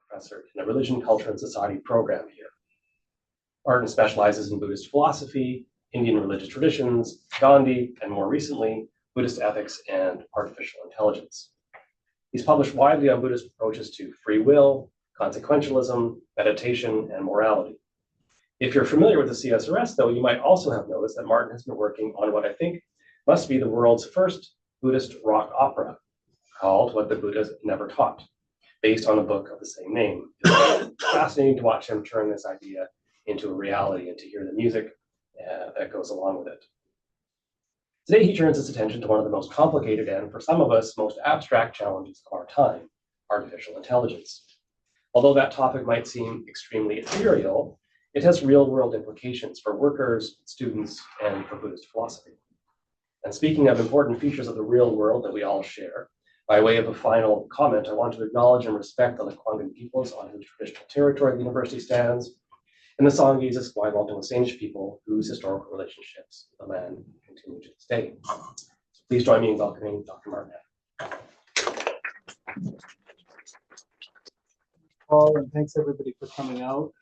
professor in the Religion, Culture, and Society program here. Martin specializes in Buddhist philosophy, Indian religious traditions, Gandhi, and more recently, Buddhist ethics and artificial intelligence. He's published widely on Buddhist approaches to free will, consequentialism, meditation, and morality. If you're familiar with the CSRS, though, you might also have noticed that Martin has been working on what I think must be the world's first Buddhist rock opera, called What the Buddha Never Taught, based on a book of the same name. It's fascinating to watch him turn this idea into a reality and to hear the music that goes along with it. Today, he turns his attention to one of the most complicated and, for some of us, most abstract challenges of our time, artificial intelligence. Although that topic might seem extremely ethereal, it has real-world implications for workers, students, and for Buddhist philosophy. And speaking of important features of the real world that we all share, by way of a final comment, I want to acknowledge and respect the Lekwungen peoples on whose traditional territory the university stands, and the Sanghees, Esquimalt, and Osage people whose historical relationships with the land continue to this day. So please join me in welcoming Dr. Martin. Paul, and thanks everybody for coming out.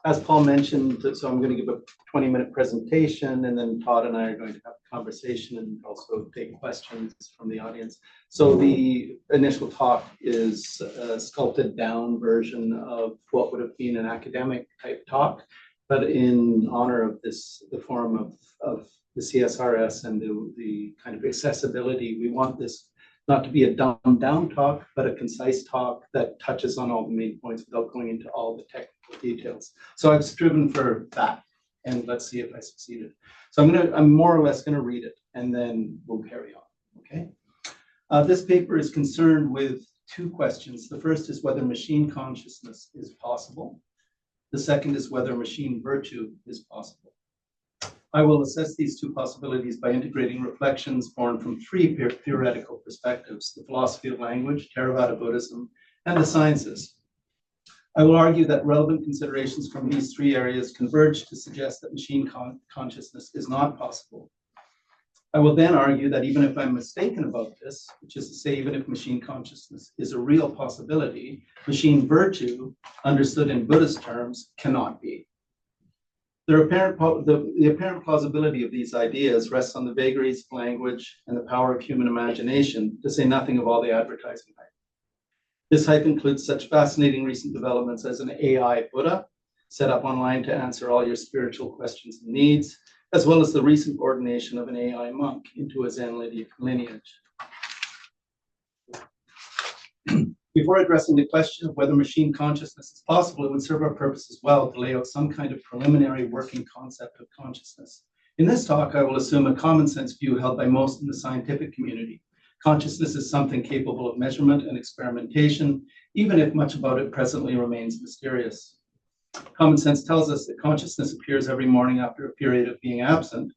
As Paul mentioned, so I'm going to give a 20-minute presentation, and then Todd and I are going to have a conversation and also take questions from the audience. So the initial talk is a sculpted down version of what would have been an academic type talk, but in honor of this, the forum of the CSRS and the kind of accessibility, we want this not to be a dumbed down talk, but a concise talk that touches on all the main points without going into all the technical details. So I've striven for that, and let's see if I succeeded. So I'm more or less gonna read it, and then we'll carry on, okay? This paper is concerned with two questions. The first is whether machine consciousness is possible. The second is whether machine virtue is possible. I will assess these two possibilities by integrating reflections born from three theoretical perspectives: the philosophy of language, Theravada Buddhism, and the sciences. I will argue that relevant considerations from these three areas converge to suggest that machine consciousness is not possible. I will then argue that even if I'm mistaken about this, which is to say, even if machine consciousness is a real possibility, machine virtue, understood in Buddhist terms, cannot be. The apparent plausibility of these ideas rests on the vagaries of language and the power of human imagination, to say nothing of all the advertising hype. This hype includes such fascinating recent developments as an AI Buddha, set up online to answer all your spiritual questions and needs, as well as the recent ordination of an AI monk into a Zen lineage. Before addressing the question of whether machine consciousness is possible, it would serve our purpose as well to lay out some kind of preliminary working concept of consciousness. In this talk, I will assume a common sense view held by most in the scientific community. Consciousness is something capable of measurement and experimentation, even if much about it presently remains mysterious. Common sense tells us that consciousness appears every morning after a period of being absent,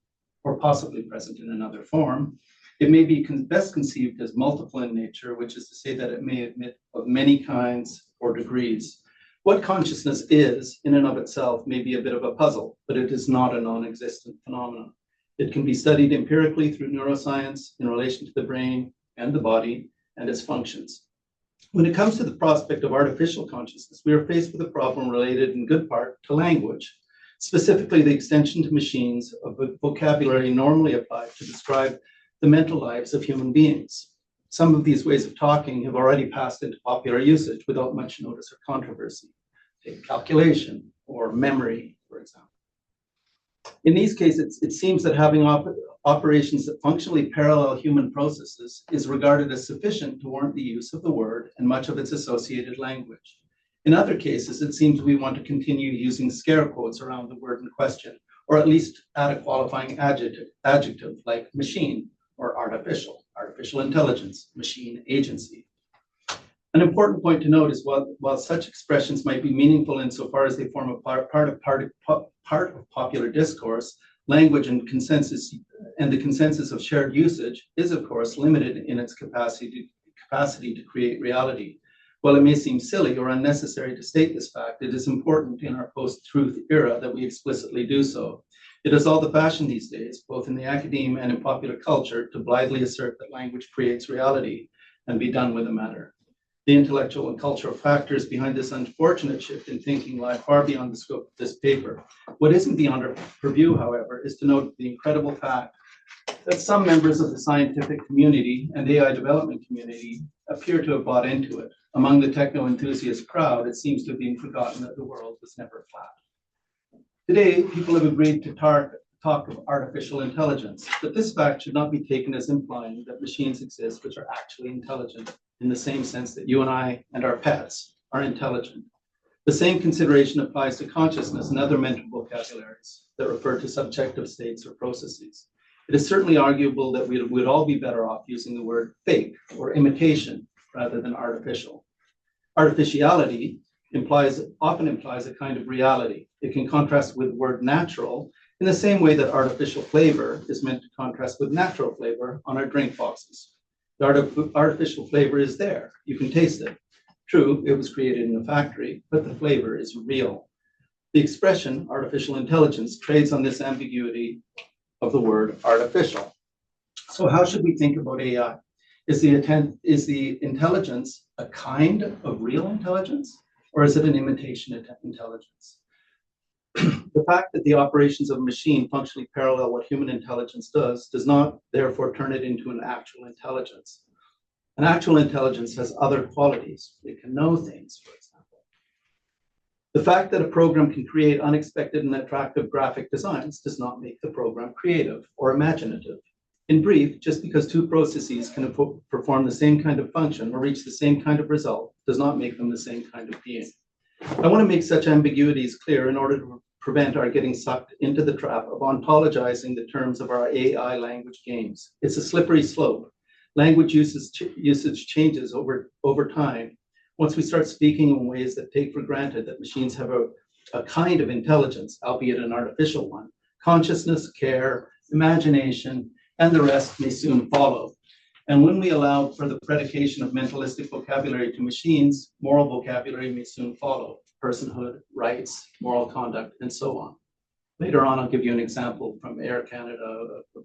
or possibly present in another form. It may be best conceived as multiple in nature, which is to say that it may admit of many kinds or degrees. What consciousness is, in and of itself, may be a bit of a puzzle, but it is not a non-existent phenomenon. It can be studied empirically through neuroscience in relation to the brain and the body and its functions. When it comes to the prospect of artificial consciousness, we are faced with a problem related in good part to language, specifically the extension to machines of vocabulary normally applied to describe the mental lives of human beings. Some of these ways of talking have already passed into popular usage without much notice or controversy. Take calculation or memory, for example. In these cases, it seems that having operations that functionally parallel human processes is regarded as sufficient to warrant the use of the word and much of its associated language. In other cases, it seems we want to continue using scare quotes around the word in question, or at least add a qualifying adjective like machine or artificial intelligence, machine agency. An important point to note is while such expressions might be meaningful insofar as they form a part of popular discourse, language and the consensus of shared usage is, of course, limited in its capacity to create reality. While it may seem silly or unnecessary to state this fact, it is important in our post-truth era that we explicitly do so. It is all the fashion these days, both in the academe and in popular culture, to blithely assert that language creates reality and be done with the matter. The intellectual and cultural factors behind this unfortunate shift in thinking lie far beyond the scope of this paper. What isn't beyond our purview, however, is to note the incredible fact that some members of the scientific community and AI development community appear to have bought into it. Among the techno-enthusiast crowd, it seems to have been forgotten that the world was never flat. Today, people have agreed to talk of artificial intelligence, but this fact should not be taken as implying that machines exist which are actually intelligent in the same sense that you and I and our pets are intelligent. The same consideration applies to consciousness and other mental vocabularies that refer to subjective states or processes. It is certainly arguable that we would all be better off using the word fake or imitation rather than artificial. Artificiality often implies a kind of reality. It can contrast with the word natural in the same way that artificial flavor is meant to contrast with natural flavor on our drink boxes. The artificial flavor is there. You can taste it. True, it was created in a factory, but the flavor is real. The expression artificial intelligence trades on this ambiguity of the word artificial. So how should we think about AI? Is the intelligence a kind of real intelligence, or is it an imitation of intelligence? The fact that the operations of a machine functionally parallel what human intelligence does not therefore turn it into an actual intelligence. An actual intelligence has other qualities. It can know things, for example. The fact that a program can create unexpected and attractive graphic designs does not make the program creative or imaginative. In brief, just because two processes can perform the same kind of function or reach the same kind of result does not make them the same kind of being. I want to make such ambiguities clear in order to prevent our getting sucked into the trap of ontologizing the terms of our AI language games. It's a slippery slope. Language usage changes over time. Once we start speaking in ways that take for granted that machines have a kind of intelligence, albeit an artificial one, consciousness, care, imagination, and the rest may soon follow. And when we allow for the predication of mentalistic vocabulary to machines, moral vocabulary may soon follow: personhood, rights, moral conduct, and so on. Later on, I'll give you an example from Air Canada, a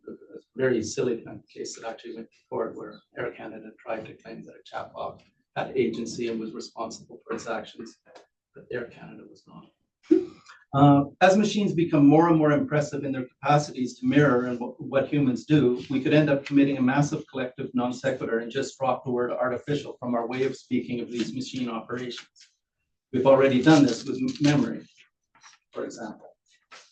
very silly kind of case that actually went to court, where Air Canada tried to claim that a chatbot had agency and was responsible for its actions, but Air Canada was not. As machines become more and more impressive in their capacities to mirror and what humans do, we could end up committing a massive collective non sequitur and just drop the word artificial from our way of speaking of these machine operations. We've already done this with memory, for example.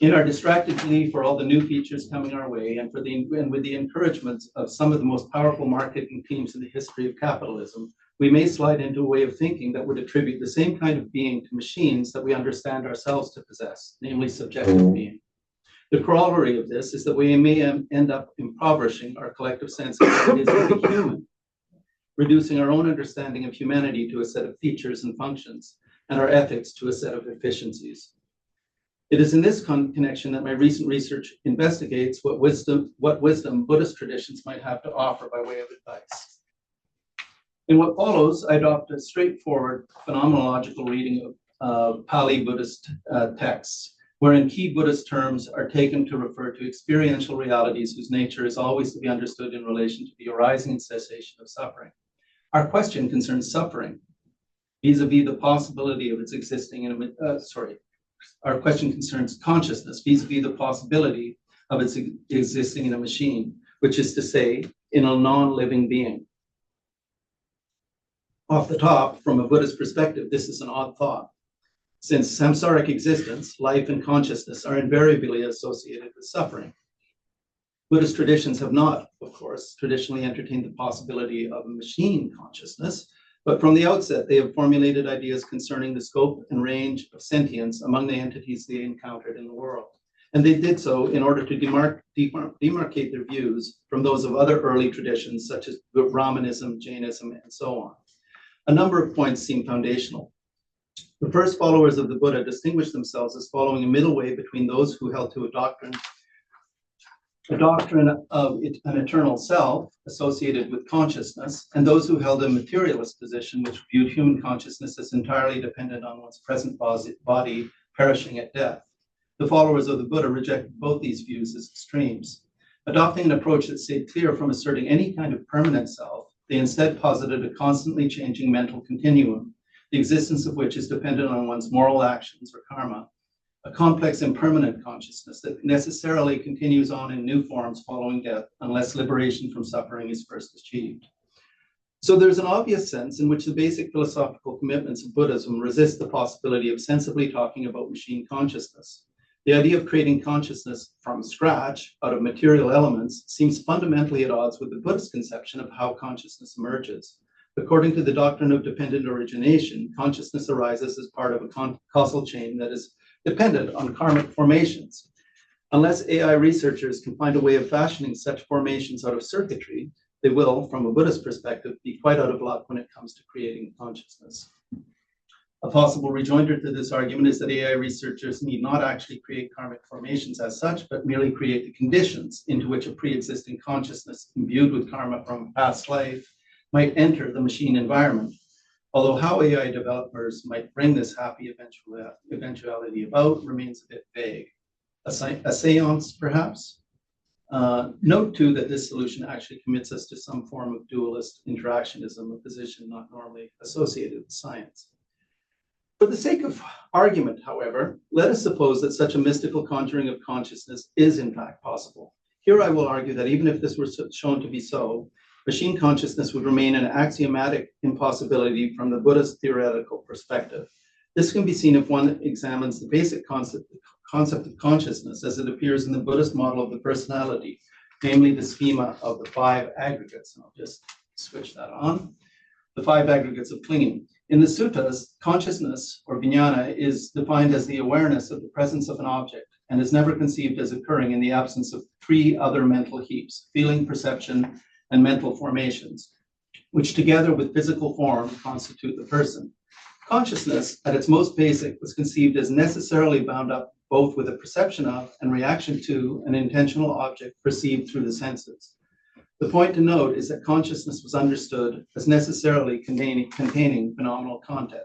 In our distracted glee for all the new features coming our way, and with the encouragement of some of the most powerful marketing teams in the history of capitalism, we may slide into a way of thinking that would attribute the same kind of being to machines that we understand ourselves to possess, namely subjective being. The corollary of this is that we may end up impoverishing our collective sense of what it is to be human, reducing our own understanding of humanity to a set of features and functions, and our ethics to a set of efficiencies. It is in this connection that my recent research investigates what wisdom Buddhist traditions might have to offer by way of advice. In what follows, I adopt a straightforward phenomenological reading of Pali Buddhist texts, wherein key Buddhist terms are taken to refer to experiential realities whose nature is always to be understood in relation to the arising and cessation of suffering. Our question concerns suffering, vis-a-vis the possibility of its existing in our question concerns consciousness, vis-a-vis the possibility of its existing in a machine, which is to say, in a non-living being. Off the top, from a Buddhist perspective, this is an odd thought, since samsaric existence, life and consciousness are invariably associated with suffering. Buddhist traditions have not, of course, traditionally entertained the possibility of a machine consciousness, but from the outset, they have formulated ideas concerning the scope and range of sentience among the entities they encountered in the world. And they did so in order to demarcate their views from those of other early traditions, such as Brahmanism, Jainism, and so on. A number of points seem foundational. The first followers of the Buddha distinguished themselves as following a middle way between those who held to a doctrine of an eternal self associated with consciousness, and those who held a materialist position which viewed human consciousness as entirely dependent on one's present body perishing at death. The followers of the Buddha rejected both these views as extremes. Adopting an approach that stayed clear from asserting any kind of permanent self, They instead posited a constantly changing mental continuum, the existence of which is dependent on one's moral actions or karma, a complex impermanent consciousness that necessarily continues on in new forms following death unless liberation from suffering is first achieved. So there's an obvious sense in which the basic philosophical commitments of Buddhism resist the possibility of sensibly talking about machine consciousness. The idea of creating consciousness from scratch out of material elements seems fundamentally at odds with the Buddhist conception of how consciousness emerges. According to the doctrine of dependent origination, consciousness arises as part of a causal chain that is dependent on karmic formations. Unless AI researchers can find a way of fashioning such formations out of circuitry, they will, from a Buddhist perspective, be quite out of luck when it comes to creating consciousness. A possible rejoinder to this argument is that AI researchers need not actually create karmic formations as such, but merely create the conditions into which a pre-existing consciousness imbued with karma from past life might enter the machine environment. Although how AI developers might bring this happy eventuality about remains a bit vague. A seance, perhaps? Note too that this solution actually commits us to some form of dualist interactionism, a position not normally associated with science. For the sake of argument, however, let us suppose that such a mystical conjuring of consciousness is in fact possible. Here I will argue that even if this were shown to be so, machine consciousness would remain an axiomatic impossibility from the Buddhist theoretical perspective. This can be seen if one examines the basic concept of consciousness as it appears in the Buddhist model of the personality, namely the schema of the five aggregates. And I'll just switch that on. The five aggregates of clinging. In the suttas, consciousness, or vijnana, is defined as the awareness of the presence of an object and is never conceived as occurring in the absence of three other mental heaps: feeling, perception, and mental formations, which together with physical form constitute the person. Consciousness, at its most basic, was conceived as necessarily bound up both with a perception of and reaction to an intentional object perceived through the senses. The point to note is that consciousness was understood as necessarily containing phenomenal content.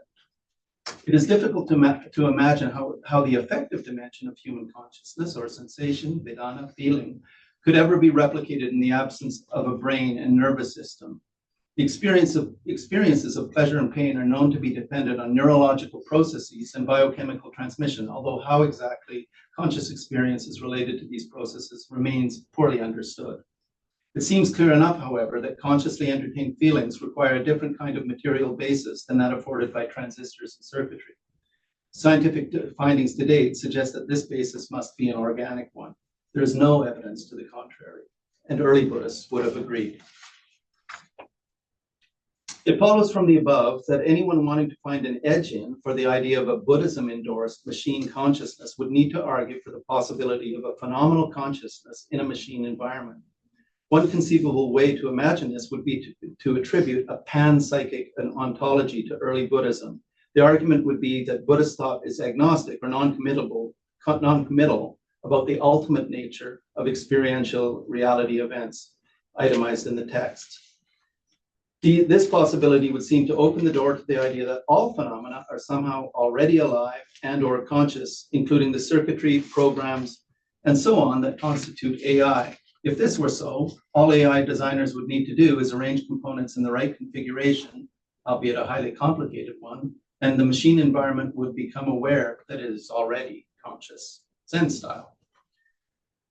It is difficult to imagine how the affective dimension of human consciousness, or sensation, vedana, feeling, could ever be replicated in the absence of a brain and nervous system. The experiences of pleasure and pain are known to be dependent on neurological processes and biochemical transmission, although how exactly conscious experience is related to these processes remains poorly understood. It seems clear enough, however, that consciously entertained feelings require a different kind of material basis than that afforded by transistors and circuitry. Scientific findings to date suggest that this basis must be an organic one. There is no evidence to the contrary, and early Buddhists would have agreed. It follows from the above that anyone wanting to find an edge in for the idea of a Buddhism-endorsed machine consciousness would need to argue for the possibility of a phenomenal consciousness in a machine environment. One conceivable way to imagine this would be to attribute a panpsychic ontology to early Buddhism. The argument would be that Buddhist thought is agnostic or non-committal about the ultimate nature of experiential reality events, itemized in the text. This possibility would seem to open the door to the idea that all phenomena are somehow already alive and or conscious, including the circuitry, programs, and so on that constitute AI. If this were so, all AI designers would need to do is arrange components in the right configuration, albeit a highly complicated one, and the machine environment would become aware that it is already conscious, Zen style.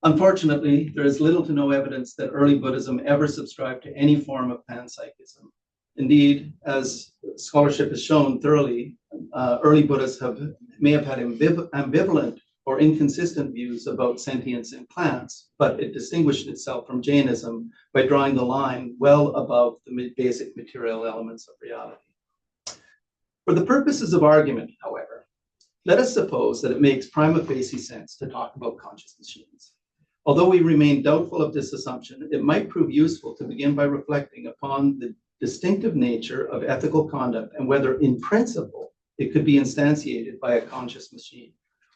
Unfortunately, there is little to no evidence that early Buddhism ever subscribed to any form of panpsychism. Indeed, as scholarship has shown thoroughly, early Buddhists may have had ambivalent or inconsistent views about sentience in plants, but it distinguished itself from Jainism by drawing the line well above the basic material elements of reality. For the purposes of argument, however, let us suppose that it makes prima facie sense to talk about conscious machines. Although we remain doubtful of this assumption, it might prove useful to begin by reflecting upon the distinctive nature of ethical conduct and whether, in principle, it could be instantiated by a conscious machine.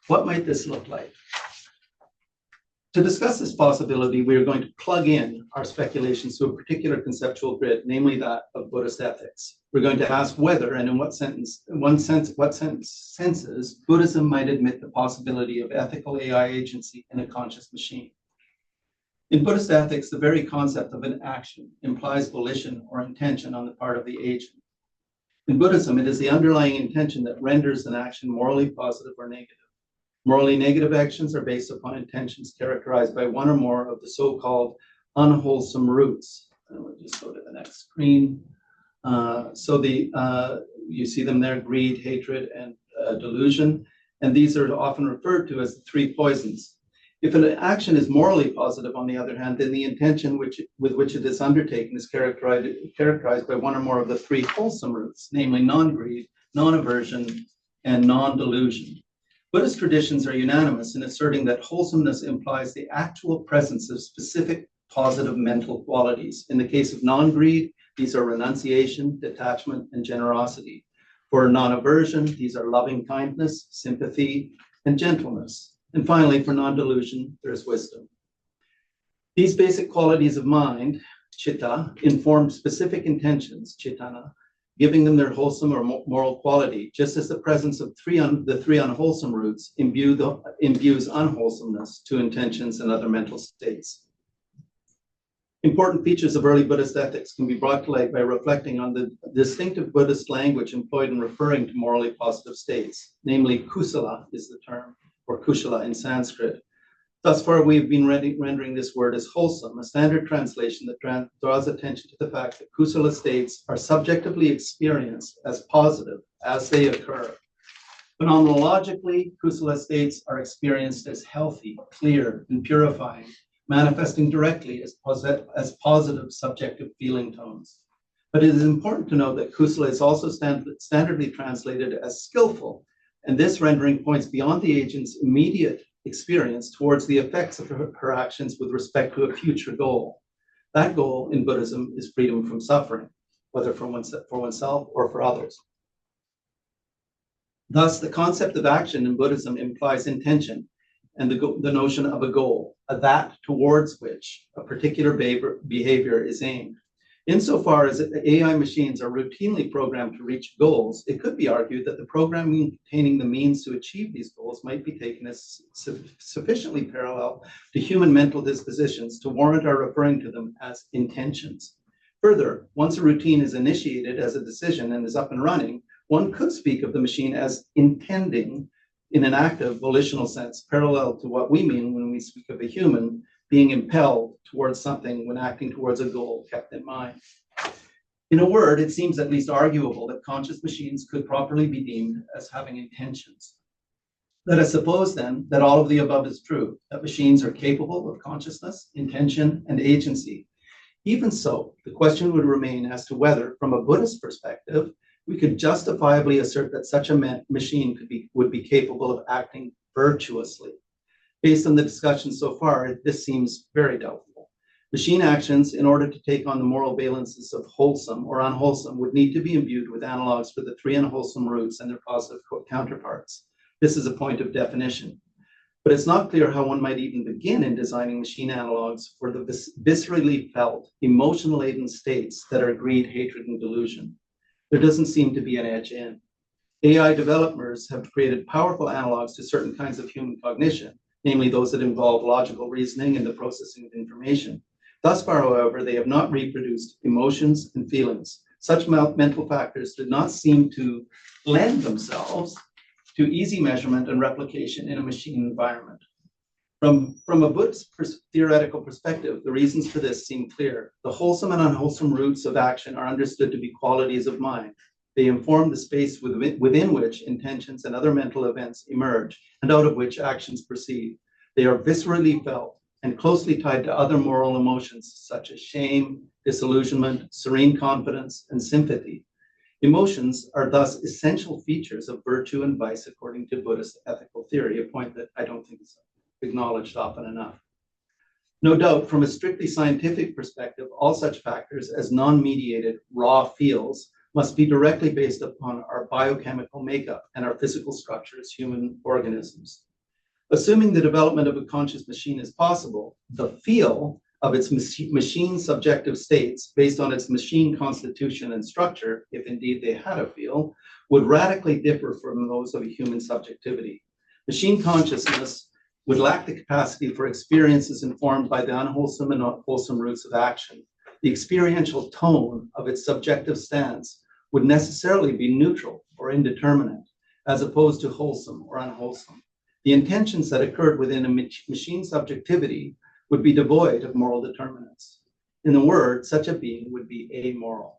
What might this look like? To discuss this possibility, we are going to plug in our speculations to a particular conceptual grid, namely that of Buddhist ethics. We're going to ask whether and in what senses Buddhism might admit the possibility of ethical AI agency in a conscious machine. In Buddhist ethics, the very concept of an action implies volition or intention on the part of the agent. In Buddhism, it is the underlying intention that renders an action morally positive or negative. Morally negative actions are based upon intentions characterized by one or more of the so-called unwholesome roots. And we'll just go to the next screen. You see them there: greed, hatred, and delusion. And these are often referred to as the three poisons. If an action is morally positive, on the other hand, then the intention with which it is undertaken is characterized by one or more of the three wholesome roots, namely non-greed, non-aversion, and non-delusion. Buddhist traditions are unanimous in asserting that wholesomeness implies the actual presence of specific positive mental qualities. In the case of non-greed, these are renunciation, detachment, and generosity. For non-aversion, these are loving kindness, sympathy, and gentleness. And finally, for non-delusion, there's wisdom. These basic qualities of mind, chitta, inform specific intentions, chitana, giving them their wholesome or moral quality, just as the presence of the three unwholesome roots imbues unwholesomeness to intentions and other mental states. Important features of early Buddhist ethics can be brought to light by reflecting on the distinctive Buddhist language employed in referring to morally positive states, namely kusala is the term, or kushala in Sanskrit. Thus far, we've been rendering this word as wholesome, a standard translation that draws attention to the fact that kusala states are subjectively experienced as positive as they occur. Phenomenologically, kusala states are experienced as healthy, clear, and purifying, manifesting directly as positive subjective feeling tones. But it is important to note that kusala is also standardly translated as skillful, and this rendering points beyond the agent's immediate experience towards the effects of her actions with respect to a future goal. That goal in Buddhism is freedom from suffering, whether for oneself or for others. Thus, the concept of action in Buddhism implies intention and the notion of a goal, that towards which a particular behavior is aimed. Insofar as AI machines are routinely programmed to reach goals, it could be argued that the programming containing the means to achieve these goals might be taken as sufficiently parallel to human mental dispositions to warrant our referring to them as intentions. Further, once a routine is initiated as a decision and is up and running, one could speak of the machine as intending in an active volitional sense, parallel to what we mean when we speak of a human being impelled towards something when acting towards a goal kept in mind. In a word, it seems at least arguable that conscious machines could properly be deemed as having intentions. Let us suppose then that all of the above is true, that machines are capable of consciousness, intention, and agency. Even so, the question would remain as to whether, from a Buddhist perspective, we could justifiably assert that such a machine would be capable of acting virtuously. Based on the discussion so far, this seems very doubtful. Machine actions, in order to take on the moral valences of wholesome or unwholesome, would need to be imbued with analogs for the three unwholesome roots and their positive counterparts. This is a point of definition. But it's not clear how one might even begin in designing machine analogs for the viscerally felt, emotion-laden states that are greed, hatred, and delusion. There doesn't seem to be an edge in. AI developers have created powerful analogs to certain kinds of human cognition, namely those that involve logical reasoning and the processing of information. Thus far, however, they have not reproduced emotions and feelings. Such mental factors did not seem to lend themselves to easy measurement and replication in a machine environment. From a Buddhist theoretical perspective, the reasons for this seem clear. The wholesome and unwholesome roots of action are understood to be qualities of mind. They inform the space within which intentions and other mental events emerge, and out of which actions proceed. They are viscerally felt and closely tied to other moral emotions such as shame, disillusionment, serene confidence, and sympathy. Emotions are thus essential features of virtue and vice according to Buddhist ethical theory, a point that I don't think is acknowledged often enough. No doubt, from a strictly scientific perspective, all such factors as non-mediated raw feels must be directly based upon our biochemical makeup and our physical structure as human organisms. Assuming the development of a conscious machine is possible, the feel of its machine subjective states based on its machine constitution and structure, if indeed they had a feel, would radically differ from those of a human subjectivity. Machine consciousness would lack the capacity for experiences informed by the unwholesome and wholesome roots of action. The experiential tone of its subjective stance would necessarily be neutral or indeterminate, as opposed to wholesome or unwholesome. The intentions that occurred within a machine subjectivity would be devoid of moral determinants. In a word, such a being would be amoral.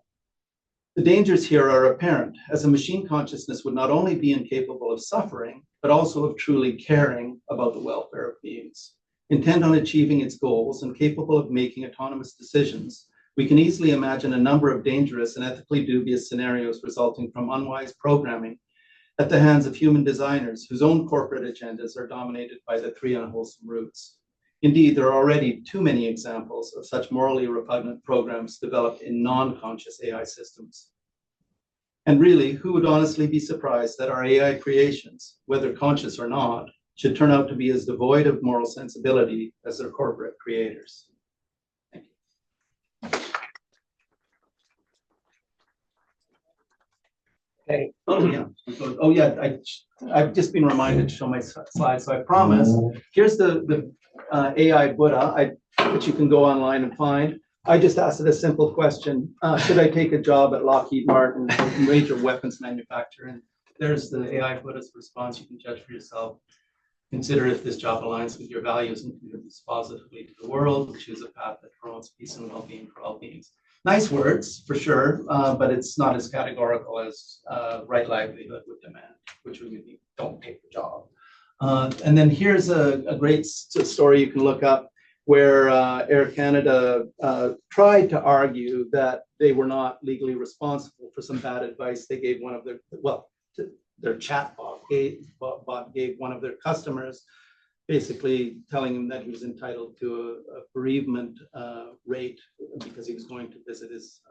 The dangers here are apparent, as a machine consciousness would not only be incapable of suffering, but also of truly caring about the welfare of beings. Intent on achieving its goals and capable of making autonomous decisions, we can easily imagine a number of dangerous and ethically dubious scenarios resulting from unwise programming at the hands of human designers whose own corporate agendas are dominated by the three unwholesome roots. Indeed, there are already too many examples of such morally repugnant programs developed in non-conscious AI systems. And really, who would honestly be surprised that our AI creations, whether conscious or not, should turn out to be as devoid of moral sensibility as their corporate creators? Thank you. Okay. Oh yeah, I've just been reminded to show my slides, so I promise. Here's the AI Buddha that you can go online and find. I just asked it a simple question: should I take a job at Lockheed Martin, a major weapons manufacturer? And there's the AI Buddha's response. You can judge for yourself. Consider if this job aligns with your values and contributes positively to the world. Choose a path that promotes peace and well-being for all beings. Nice words, for sure, but it's not as categorical as right livelihood would demand, which would be don't take the job. And then here's a great story you can look up where Air Canada tried to argue that they were not legally responsible for some bad advice they gave one of their, their chatbot gave one of their customers, basically telling him that he was entitled to a bereavement rate because he was going to visit his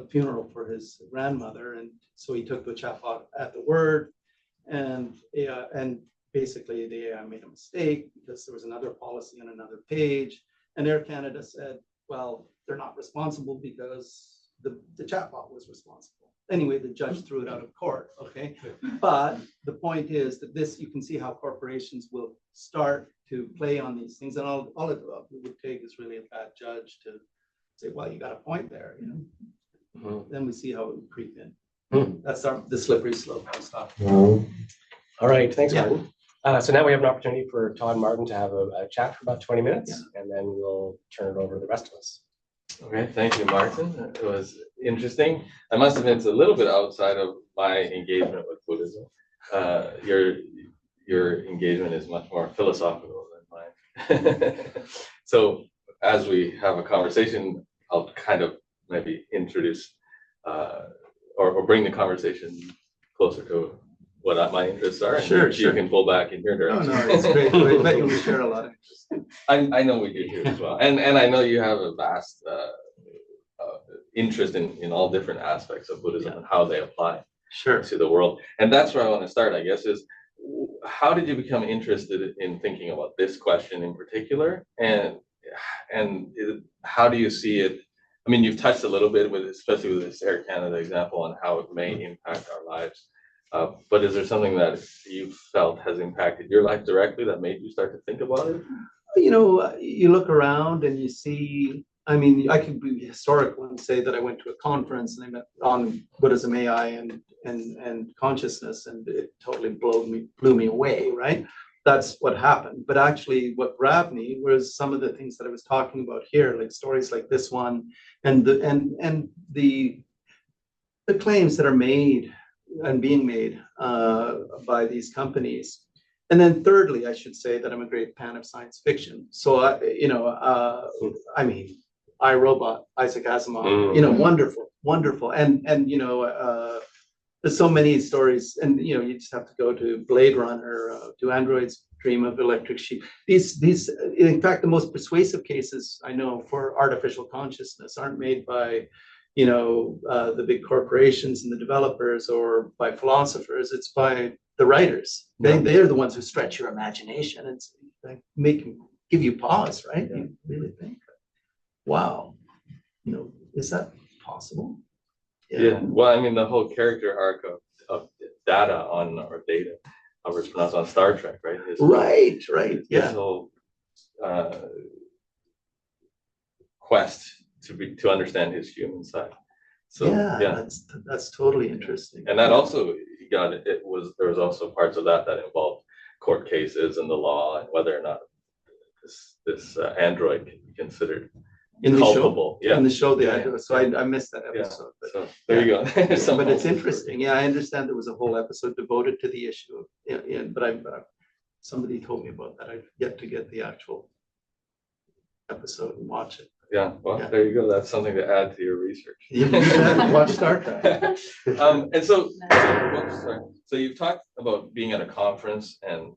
funeral for his grandmother, and so he took the chatbot at the word, and basically the AI made a mistake because there was another policy on another page, and Air Canada said, well, they're not responsible because the chatbot was responsible. Anyway, the judge threw it out of court, okay? But the point is that this, you can see how corporations will start to play on these things, and all it would take is really a bad judge to say, well, you got a point there, you know? Mm-hmm. Then we see how it would creep in. Mm-hmm. That's the slippery slope stuff. Mm-hmm. All right, thanks, Martin. So now we have an opportunity for Todd and Martin to have a chat for about 20 minutes, and then we'll turn it over to the rest of us. Okay, thank you, Martin. It was interesting. I must admit, it's a little bit outside of my engagement with Buddhism. Your engagement is much more philosophical than mine. So as we have a conversation, I'll kind of maybe introduce or bring the conversation closer to what my interests are. And sure. You can pull back in your direction. Oh, no, it's great. I bet we share a lot of interest. I know we do too as well. And I know you have a vast interest in all different aspects of Buddhism and how they apply to the world. And that's where I want to start, I guess, is how did you become interested in thinking about this question in particular? And how do you see it? I mean, you've touched a little bit with, especially with this Air Canada example, on how it may impact our lives. But is there something that you felt has impacted your life directly that made you start to think about it? You know, you look around and you see, I mean, I could be historical and say that I went to a conference and I met on Buddhism, AI, and consciousness, and it totally blew me away, right? That's what happened. But actually what grabbed me was some of the things that I was talking about here, like stories like this one, and the claims that are made and being made by these companies. And then thirdly, I should say that I'm a great fan of science fiction. So, I mean, iRobot, Isaac Asimov, you know, wonderful. And there's so many stories, and, you know, you just have to go to Blade Runner, Do Androids Dream of Electric Sheep? These, in fact, the most persuasive cases I know for artificial consciousness aren't made by, you know, the big corporations and the developers or by philosophers. It's by the writers. They're the ones who stretch your imagination and give you pause, right? Yeah. You really think, wow, you know, is that possible? Yeah. Well, I mean, the whole character arc of data on our data however it's pronounced, on Star Trek, right? Right, His yeah. whole quest to understand his human side. So Yeah, that's totally interesting. and that also got it was there was also parts of that involved court cases and the law and whether or not this android can be considered In the culpable. show, Yeah, in the show, Yeah. so I missed that episode. But, so there you go. but it's interesting. Yeah, I understand there was a whole episode devoted to the issue of, but somebody told me about that. I've yet to get the actual episode and watch it. Yeah, well, there you go. That's something to add to your research. You can watch Star Trek. And so, so you've talked about being at a conference and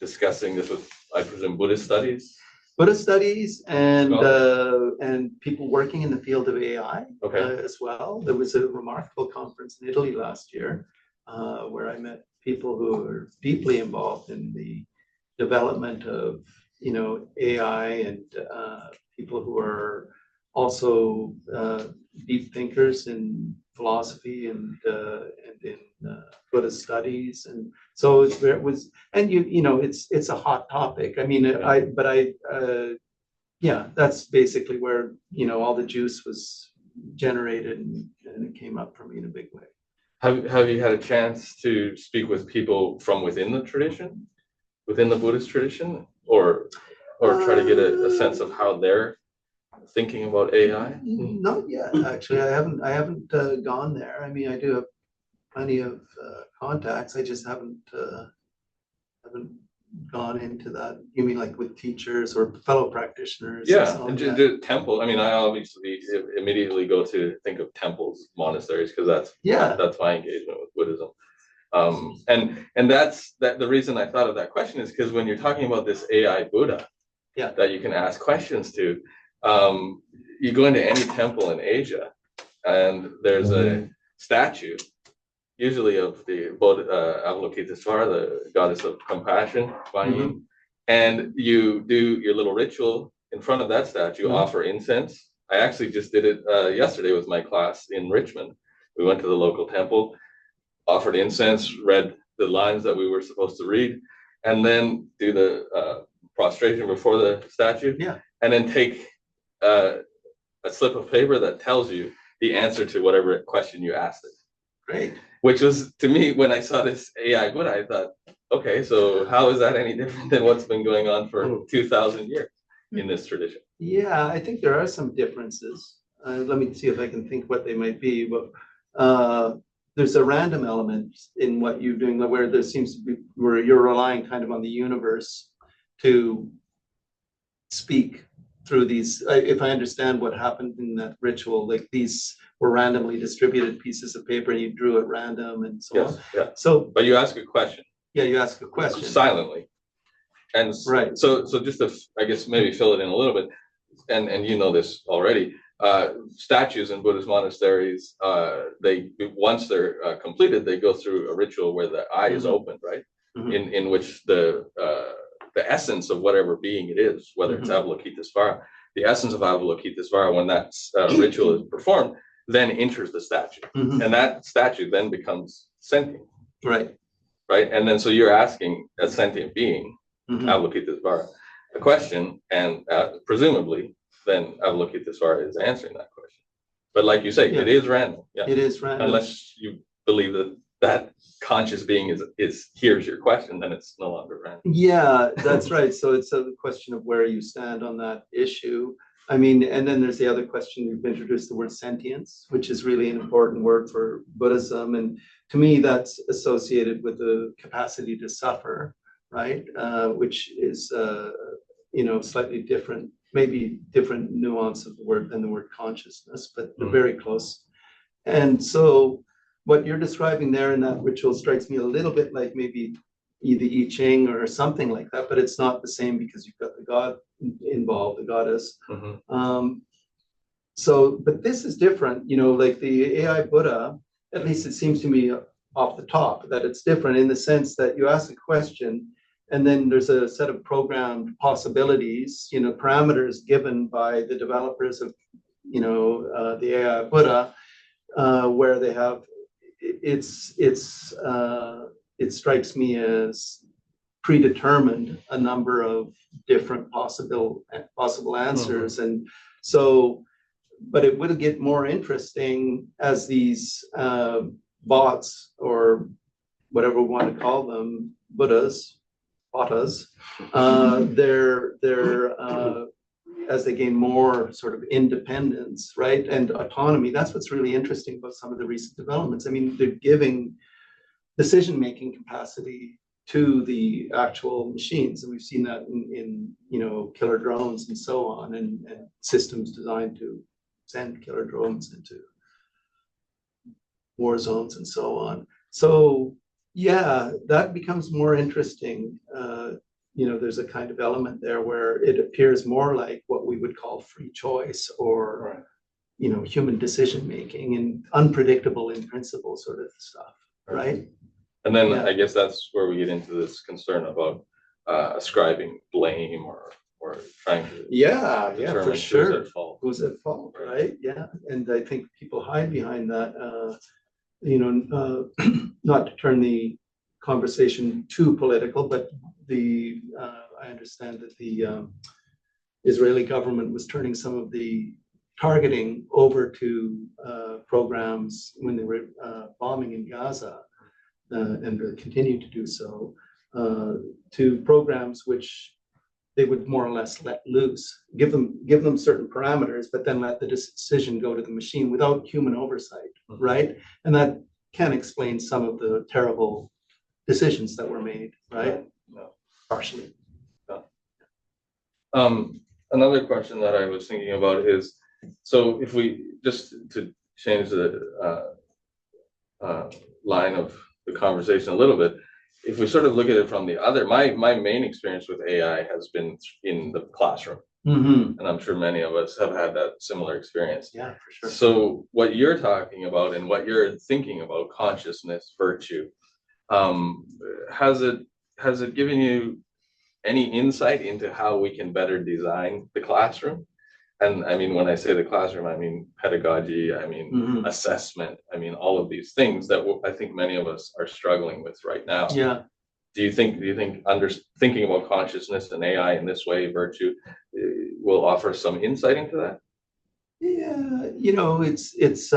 discussing this with, I presume, Buddhist studies. Buddhist studies and people working in the field of AI as well. There was a remarkable conference in Italy last year where I met people who are deeply involved in the development of AI and people who are also deep thinkers in philosophy and in Buddhist studies, and so it was, and it's a hot topic. I mean, that's basically where all the juice was generated, and it came up for me in a big way. Have you had a chance to speak with people from within the tradition, within the Buddhist tradition, or try to get a sense of how they're thinking about AI? Not yet, actually. I haven't gone there. I mean, I do have plenty of contacts. I just haven't gone into that. You mean like with teachers or fellow practitioners? Yeah, and temple. I mean, I obviously immediately go to think of temples, monasteries, because that's my engagement with Buddhism. And that's the reason I thought of that question is because when you're talking about this AI Buddha that you can ask questions to, you go into any temple in Asia and there's a statue, usually of the Avalokitesvara, the goddess of compassion, and you do your little ritual in front of that statue, offer incense. I actually just did it yesterday with my class in Richmond. We went to the local temple, offered incense, read the lines that we were supposed to read, and then do the prostration before the statue, and then take a slip of paper that tells you the answer to whatever question you asked it. Great. Which was, to me, when I saw this AI Buddha, I thought, okay, so how is that any different than what's been going on for 2,000 years in this tradition? Yeah, I think there are some differences. Let me see if I can think what they might be. But there's a random element in what you're doing where there seems to be, where you're relying kind of on the universe to speak through these. If I understand what happened in that ritual, like these were randomly distributed pieces of paper and you drew at random and so on. Yeah. So, but you ask a question. Yeah, you ask a question. Silently. And so just to, I guess, maybe fill it in a little bit, and you know this already, statues in Buddhist monasteries, once they're completed, they go through a ritual where the eye is opened, right? In which the essence of whatever being it is, whether it's Avalokitesvara, the essence of Avalokitesvara, when that ritual is performed, then enters the statue. And that statue then becomes sentient. Right. And then so you're asking a sentient being, Avalokitesvara, a question, and presumably then Avalokitesvara is answering that question. But like you say, it is random. Yeah. It is random. Unless you believe that conscious being hears your question, then it's no longer random. Yeah, that's right. So it's a question of where you stand on that issue. I mean, and then there's the other question, you've introduced the word sentience, which is really an important word for Buddhism. And to me, that's associated with the capacity to suffer, right? Which is, slightly different, maybe different nuance of the word than the word consciousness, but they're very close. And so what you're describing there in that ritual strikes me a little bit like maybe either I Ching or something like that, but it's not the same because you've got the god involved, the goddess. But this is different, like the AI Buddha, at least it seems to me off the top that it's different in the sense that you ask a question and then there's a set of programmed possibilities, parameters given by the developers of, the AI Buddha, where they have, it's it strikes me as predetermined a number of different possible answers. And so, but it will get more interesting as these bots, or whatever we want to call them, Buddhas, they're as they gain more sort of independence, right, and autonomy. That's what's really interesting about some of the recent developments. I mean, they're giving decision-making capacity to the actual machines, and we've seen that in you know, killer drones and so on, and systems designed to send killer drones into war zones and so on. So yeah, that becomes more interesting. You know, there's a kind of element there where it appears more like what we would call free choice, or you know, human decision making, and unpredictable in principle sort of stuff, right? And then I guess that's where we get into this concern about ascribing blame, or trying to determine for sure, who's at fault. Who's at fault, right? Yeah, and I think people hide behind that. You know, not to turn the conversation too political, but I understand that the Israeli government was turning some of the targeting over to programs when they were bombing in Gaza, and continue to do so, to programs which they would more or less let loose, give them certain parameters, but then let the decision go to the machine without human oversight, right? And that can explain some of the terrible decisions that were made, right? Partially. Another question that I was thinking about is, so if we just to change the line of the conversation a little bit, if we sort of look at it from the other, my main experience with AI has been in the classroom. And I'm sure many of us have had that similar experience. Yeah, for sure. So what you're talking about and what you're thinking about, consciousness, virtue, has it given you any insight into how we can better design the classroom? And I mean, when I say the classroom, I mean pedagogy, I mean assessment, I mean all of these things that I think many of us are struggling with right now. Yeah. Do you think thinking about consciousness and AI in this way, virtue, will offer some insight into that? Yeah, you know, it's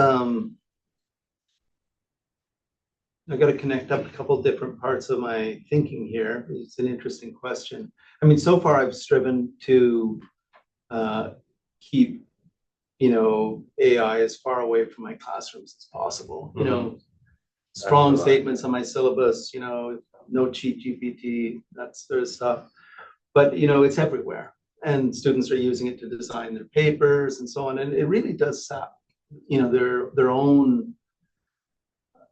I got to connect up a couple different parts of my thinking here. It's an interesting question. I mean, so far I've striven to keep, you know, AI as far away from my classrooms as possible. You know, strong statements on my syllabus, you know, no cheat GPT, that sort of stuff. But, you know, it's everywhere. And students are using it to design their papers and so on. And it really does sap, you know, their own,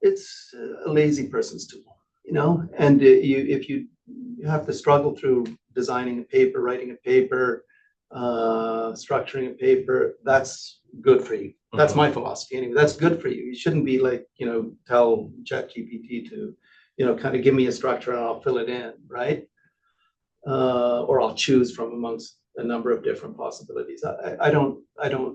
it's a lazy person's tool, you know, and if you have to struggle through designing a paper, writing a paper, structuring a paper, that's good for you. That's my philosophy anyway. That's good for you. You shouldn't be like, you know, tell ChatGPT to, you know, kind of give me a structure and I'll fill it in, right? Or I'll choose from amongst a number of different possibilities. I don't,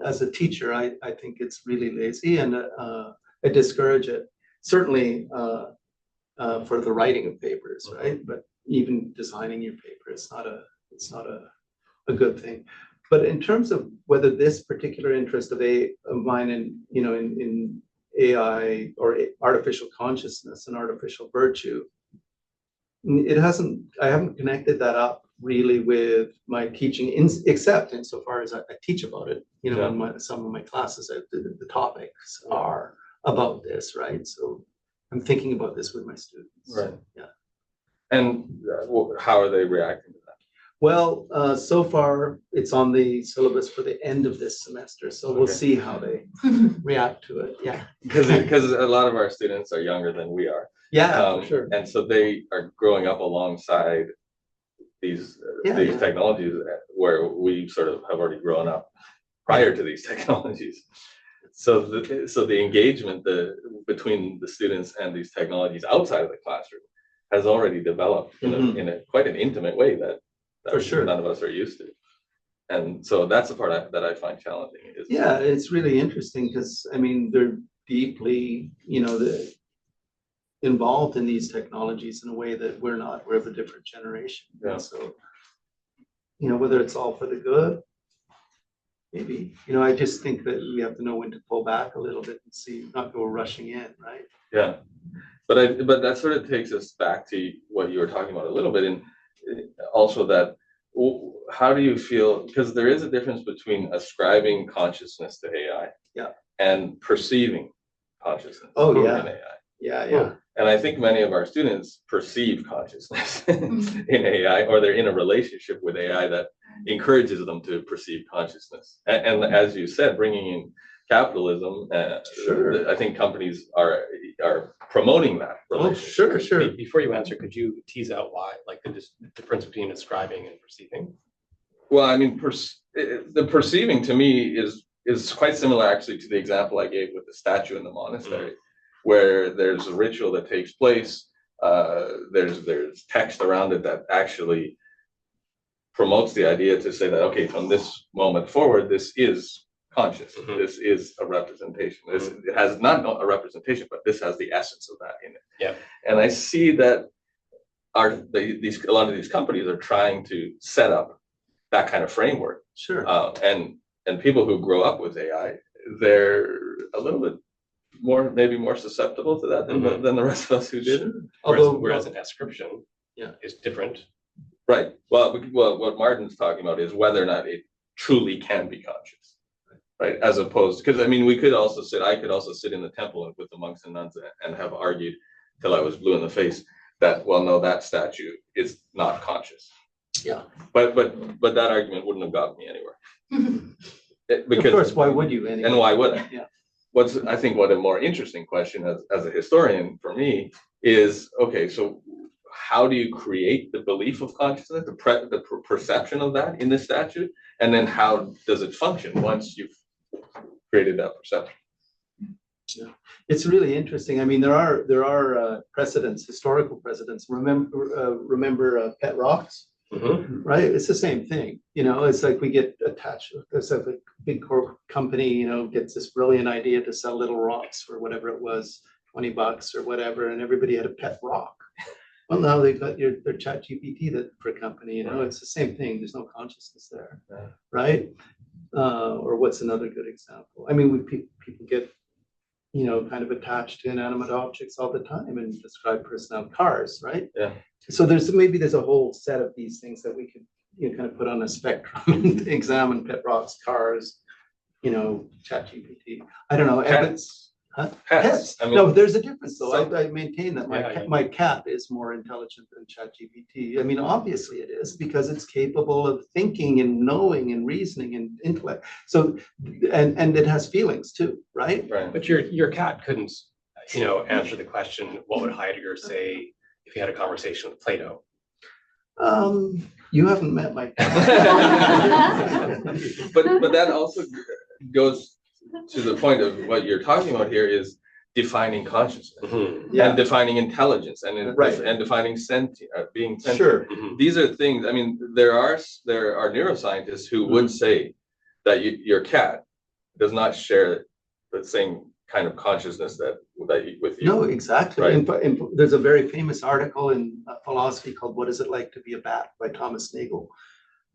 as a teacher, I think it's really lazy, and I discourage it. Certainly for the writing of papers, right? But even designing your paper, it's not a good thing. But in terms of whether this particular interest of mine in, you know, in AI or artificial consciousness and artificial virtue, I haven't connected that up really with my teaching, except insofar as I teach about it. You know, in some of my classes, the topics are about this, right? So I'm thinking about this with my students. Right. Yeah. And how are they reacting to that? Well, so far it's on the syllabus for the end of this semester, so we'll see how they react to it. Yeah. Because a lot of our students are younger than we are. Yeah, for sure. And so they are growing up alongside these technologies where we sort of have already grown up prior to these technologies. So the engagement between the students and these technologies outside of the classroom has already developed in a quite an intimate way that for sure none of us are used to. And so that's the part that I find challenging. Yeah, it's really interesting because I mean they're deeply, you know, involved in these technologies in a way that we're not. We're of a different generation. Yeah. And so, whether it's all for the good, maybe, I just think that we have to know when to pull back a little bit and see, not go rushing in, right? Yeah. But that sort of takes us back to what you were talking about a little bit, and also that, how do you feel, because there is a difference between ascribing consciousness to AI and perceiving consciousness in AI. Yeah. And I think many of our students perceive consciousness in AI, or they're in a relationship with AI that encourages them to perceive consciousness. And as you said, bringing in capitalism, I think companies are promoting that relationship. Sure. Before you answer, could you tease out why, like the difference between ascribing and perceiving? Well, I mean, the perceiving to me is quite similar actually to the example I gave with the statue in the monastery, where there's a ritual that takes place. There's text around it that actually promotes the idea to say that, okay, from this moment forward, this is conscious. This is a representation. It has not a representation, but this has the essence of that in it. Yeah. And I see that a lot of these companies are trying to set up that kind of framework. Sure. And people who grow up with AI, they're a little bit maybe more susceptible to that than the rest of us who didn't. Sure. Whereas an ascription is different. Right. Well, what Martin's talking about is whether or not it truly can be conscious, right? As opposed, because I mean, I could also sit in the temple with the monks and nuns and have argued till I was blue in the face that, well, no, that statue is not conscious. Yeah. But that argument wouldn't have gotten me anywhere. Because, of course, why would you anyway? And why would I? Yeah. I think what a more interesting question as a historian for me is, okay, so how do you create the belief of consciousness, the perception of that in the statute, and then how does it function once you've created that perception? Yeah, it's really interesting. I mean, there are precedents, historical precedents. Remember pet rocks, right? It's the same thing. It's like we get attached. There's a big company, gets this brilliant idea to sell little rocks for whatever it was, $20 or whatever, and everybody had a pet rock. Well, now they've got their ChatGPT for a company. It's the same thing. There's no consciousness there, right? Or what's another good example? I mean, people get kind of attached to inanimate objects all the time and describe personality. Cars, right? Yeah. So there's a whole set of these things that we could kind of put on a spectrum and examine: pet rocks, cars, ChatGPT. I don't know. Pets. Pets. I mean, no, there's a difference though. I maintain that my cat is more intelligent than ChatGPT. I mean, obviously it is, because it's capable of thinking and knowing and reasoning and intellect. So, and it has feelings too, right? Right. But your cat couldn't, answer the question, what would Heidegger say if he had a conversation with Plato? You haven't met my cat. but that also goes to the point of what you're talking about here, is defining consciousness and defining intelligence and defining being sentient. Sure. These are things. I mean, there are neuroscientists who would say that your cat does not share the same kind of consciousness that with you. No, exactly. Right. And there's a very famous article in philosophy called "What Is It Like to Be a Bat" by Thomas Nagel.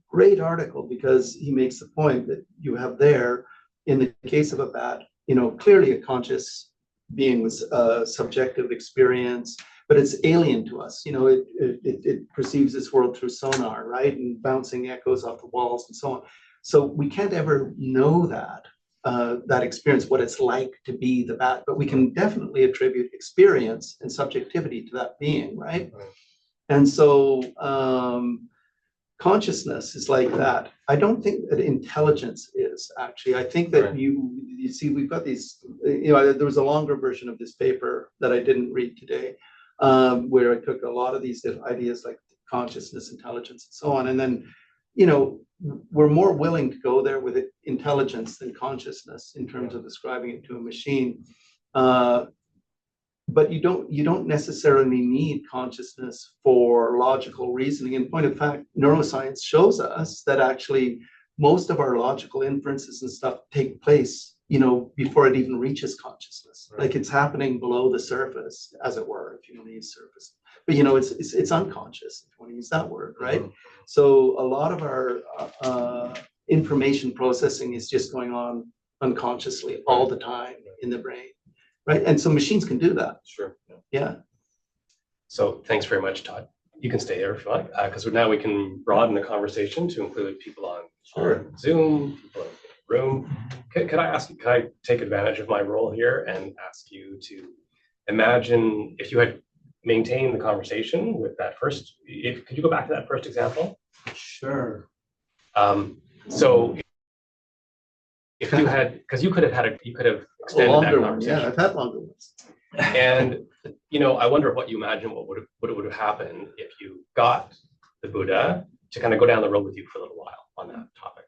Great article, because he makes the point that you have there, in the case of a bat, clearly a conscious being with subjective experience, but it's alien to us. It perceives this world through sonar, right? And bouncing echoes off the walls and so on. So we can't ever know that experience, what it's like to be the bat, but we can definitely attribute experience and subjectivity to that being, right? And so consciousness is like that. I don't think that intelligence is, actually. I think that you see, we've got these, there was a longer version of this paper that I didn't read today, where I took a lot of these ideas like consciousness, intelligence, and so on. And then, we're more willing to go there with intelligence than consciousness in terms of describing it to a machine. But you don't necessarily need consciousness for logical reasoning. In point of fact, neuroscience shows us that actually most of our logical inferences and stuff take place, before it even reaches consciousness. Like it's happening below the surface, as it were, if you want to use surface. But it's unconscious, if you want to use that word, right? So a lot of our information processing is just going on unconsciously all the time in the brain, right? And so machines can do that. Sure. Yeah. So thanks very much, Todd. You can stay there if you like, because now we can broaden the conversation to include people on Zoom, people in the room. Could I take advantage of my role here and ask you to imagine if you had maintained the conversation with that first, could you go back to that first example? Sure. So if you had, because you could have extended that conversation. Yeah, I've had longer ones. And I wonder what you imagine what would have happened if you got the Buddha to kind of go down the road with you for a little while on that topic.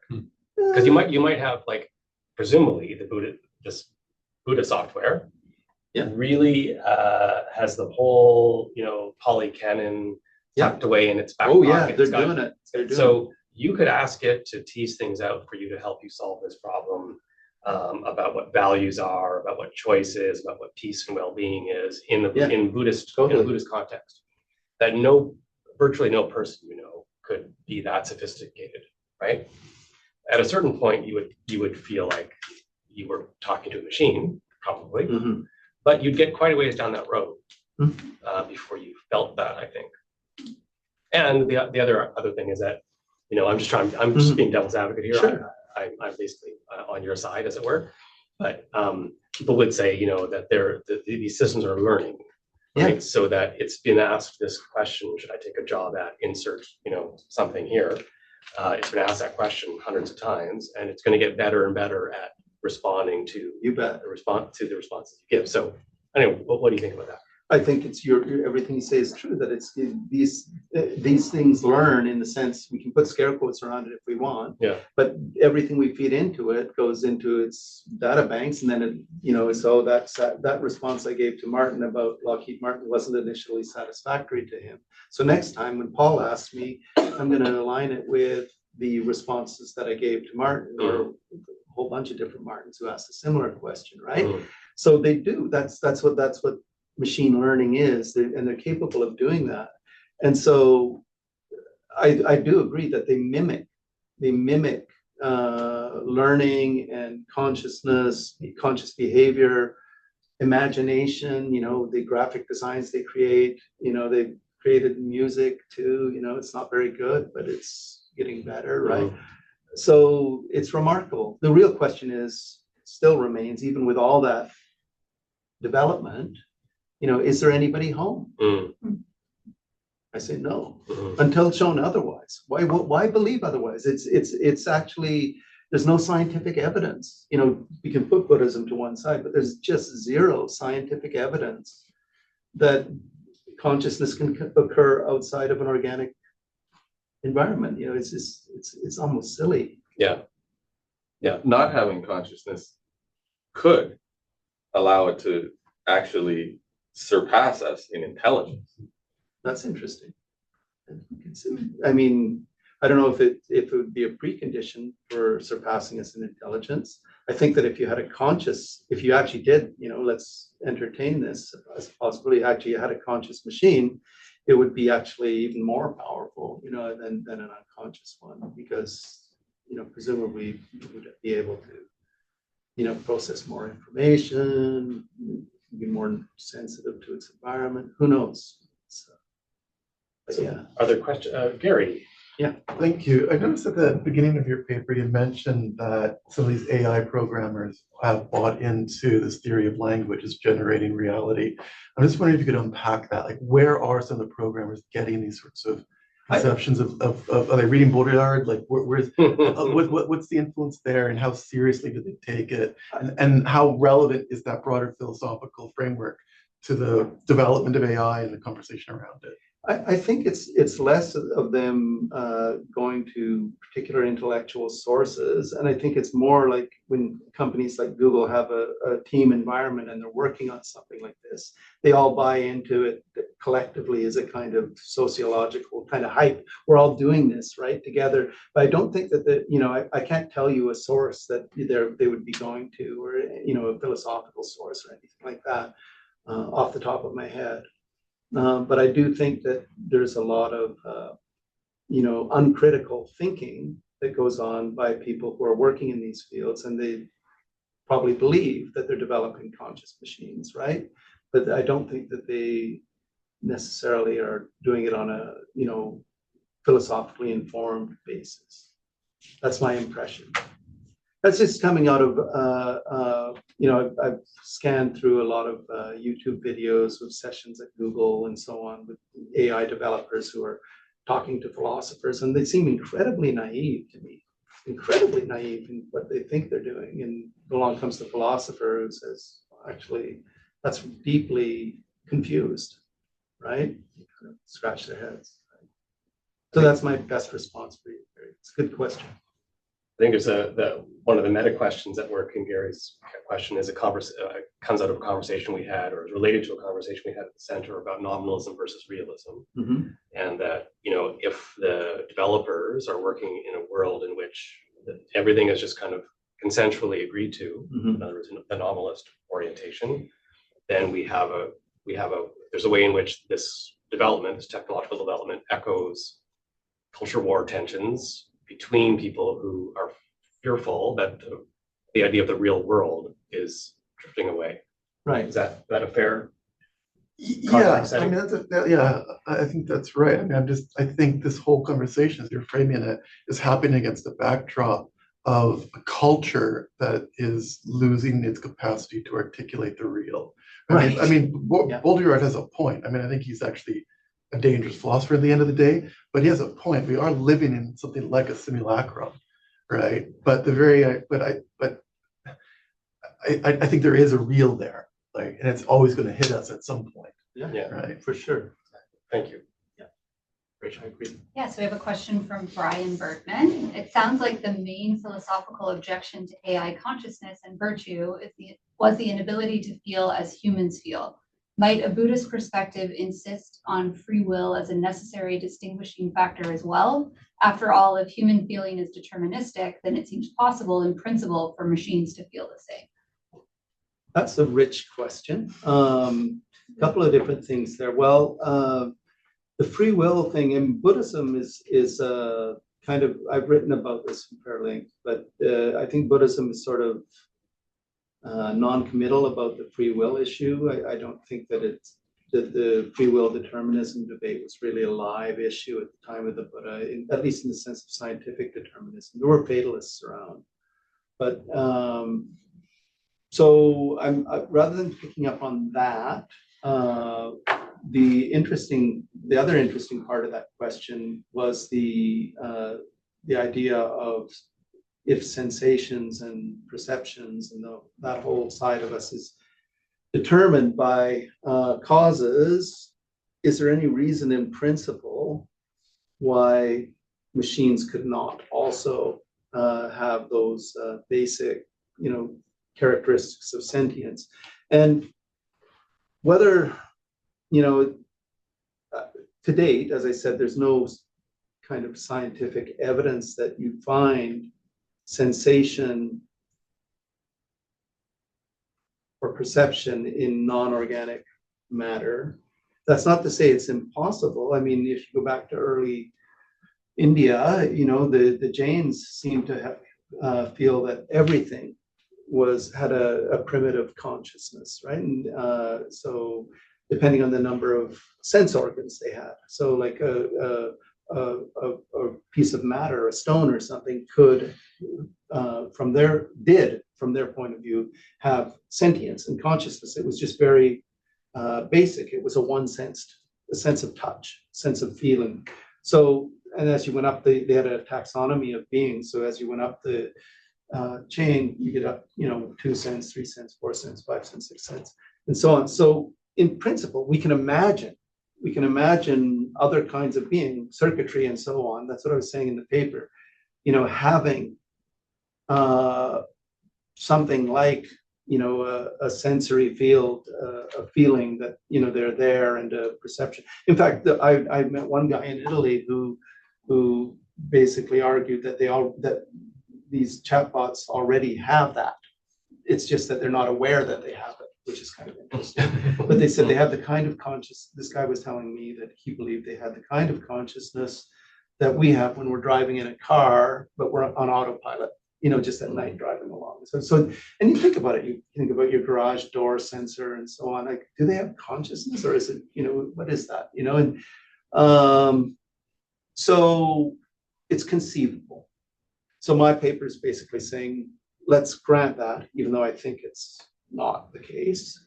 Because you might have, like, presumably this Buddha software really has the whole Poly canon tucked away in its back pocket. Yeah, they're doing it. So you could ask it to tease things out for you to help you solve this problem. About what values are, about what choice is, about what peace and well-being is in Buddhist context. That virtually no person could be that sophisticated, right? At a certain point, you would feel like you were talking to a machine, probably, but you'd get quite a ways down that road before you felt that, I think. And the other thing is that I'm just being devil's advocate here. Sure. I'm basically on your side, as it were. But people would say, that these systems are learning, right? So that it's been asked this question: should I take a job at insert, something here? It's been asked that question hundreds of times, and it's going to get better and better at responding to the responses you give. So, anyway, what do you think about that? I think it's everything you say is true, that it's these things learn in the sense we can put scare quotes around it if we want. Yeah. But everything we feed into it goes into its data banks, and then so that response I gave to Martin about Lockheed Martin wasn't initially satisfactory to him. So next time when Paul asks me, I'm going to align it with the responses that I gave to Martin or a whole bunch of different Martins who asked a similar question, right? So they do. That's what machine learning is, and they're capable of doing that. And so I do agree that they mimic learning and consciousness, conscious behavior, imagination, the graphic designs they create, they created music too, it's not very good, but it's getting better, right? So it's remarkable. The real question still remains, even with all that development, is there anybody home? I say no, until shown otherwise. Why believe otherwise? It's actually, there's no scientific evidence. We can put Buddhism to one side, but there's just zero scientific evidence that consciousness can occur outside of an organic environment. It's almost silly. Yeah. Not having consciousness could allow it to actually surpass us in intelligence. That's interesting. I mean, I don't know if it would be a precondition for surpassing us in intelligence. I think that if you actually did, let's entertain this as a possibility, actually you had a conscious machine, it would be actually even more powerful, than an unconscious one, because, presumably you would be able to, process more information, be more sensitive to its environment. Who knows? But yeah. Are there questions? Gary? Yeah, thank you. I noticed at the beginning of your paper, you mentioned that some of these AI programmers have bought into this theory of language as generating reality. I'm just wondering if you could unpack that. Like, where are some of the programmers getting these sorts of conceptions of are they reading Baudrillard? Like, what's the influence there, and how seriously do they take it? And how relevant is that broader philosophical framework to the development of AI and the conversation around it? I think it's less of them going to particular intellectual sources, and I think it's more like when companies like Google have a team environment and they're working on something like this, they all buy into it collectively as a kind of sociological kind of hype. We're all doing this right together, but I don't think that I can't tell you a source that they would be going to, or a philosophical source or anything like that off the top of my head. But I do think that there's a lot of, uncritical thinking that goes on by people who are working in these fields, and they probably believe that they're developing conscious machines, right? But I don't think that they necessarily are doing it on a, philosophically informed basis. That's my impression. That's just coming out of, I've scanned through a lot of YouTube videos with sessions at Google and so on with AI developers who are talking to philosophers, and they seem incredibly naive to me, incredibly naive in what they think they're doing. And along comes the philosopher who says, actually, that's deeply confused, right? Scratch their heads. Right? So that's my best response for you. It's a good question. I think there's one of the meta questions that were in Gary's question is comes out of a conversation we had, or is related to a conversation we had at the center about nominalism versus realism. Mm-hmm. And that, if the developers are working in a world in which everything is just kind of consensually agreed to, Mm-hmm. in other words, a nominalist orientation, then there's a way in which this technological development echoes culture war tensions between people who are fearful that the idea of the real world is drifting away. Right. Is that a fair? Yeah, I mean, I think that's right. I mean, I think this whole conversation, as you're framing it, is happening against the backdrop of a culture that is losing its capacity to articulate the real. Right. Baudrillard has a point. I mean, I think he's actually a dangerous philosopher at the end of the day, but he has a point. We are living in something like a simulacrum, right? But I think there is a real there, and it's always going to hit us at some point. Yeah, right, for sure. Thank you. Yeah, Rachel, I agree. Yeah, so we have a question from Brian Bergman. It sounds like the main philosophical objection to AI consciousness and virtue was the inability to feel as humans feel. Might a Buddhist perspective insist on free will as a necessary distinguishing factor as well? After all, if human feeling is deterministic, then it seems possible in principle for machines to feel the same. That's a rich question. A couple of different things there. Well, the free will thing in Buddhism is kind of, I've written about this in fair length, but I think Buddhism is sort of non-committal about the free will issue. I don't think that the free will determinism debate was really a live issue at the time of the Buddha, at least in the sense of scientific determinism. There were fatalists around, but so rather than picking up on that, the other interesting part of that question was the idea of if sensations and perceptions and that whole side of us is determined by causes, is there any reason in principle why machines could not also have those basic, characteristics of sentience? And whether, to date, as I said, there's no kind of scientific evidence that you find sensation or perception in non-organic matter. That's not to say it's impossible. I mean, if you go back to early India, the Jains seem to have feel that everything had a primitive consciousness, right? And so depending on the number of sense organs they had. So like a piece of matter, a stone or something could, from their point of view, have sentience and consciousness. It was just very basic. It was a sense of touch, sense of feeling. So, and as you went up, they had a taxonomy of beings. So as you went up the chain, you get up, 2 cents, 3 cents, 4 cents, 5 cents, 6 cents, and so on. So in principle, we can imagine we can imagine other kinds of being, circuitry and so on. That's what I was saying in the paper. You know, having something like, you know, a sensory field, a feeling that, you know, they're there, and a perception. In fact, I met one guy in Italy who basically argued that that these chatbots already have that. It's just that they're not aware that they have it, which is kind of interesting. But they said they have the kind of this guy was telling me that he believed they had the kind of consciousness that we have when we're driving in a car, but we're on autopilot, you know, just at night driving along. So, and you think about it, you think about your garage door sensor and so on, like, do they have consciousness, or is it, you know, what is that, you know? And so it's conceivable. So my paper is basically saying, let's grant that, even though I think it's not the case.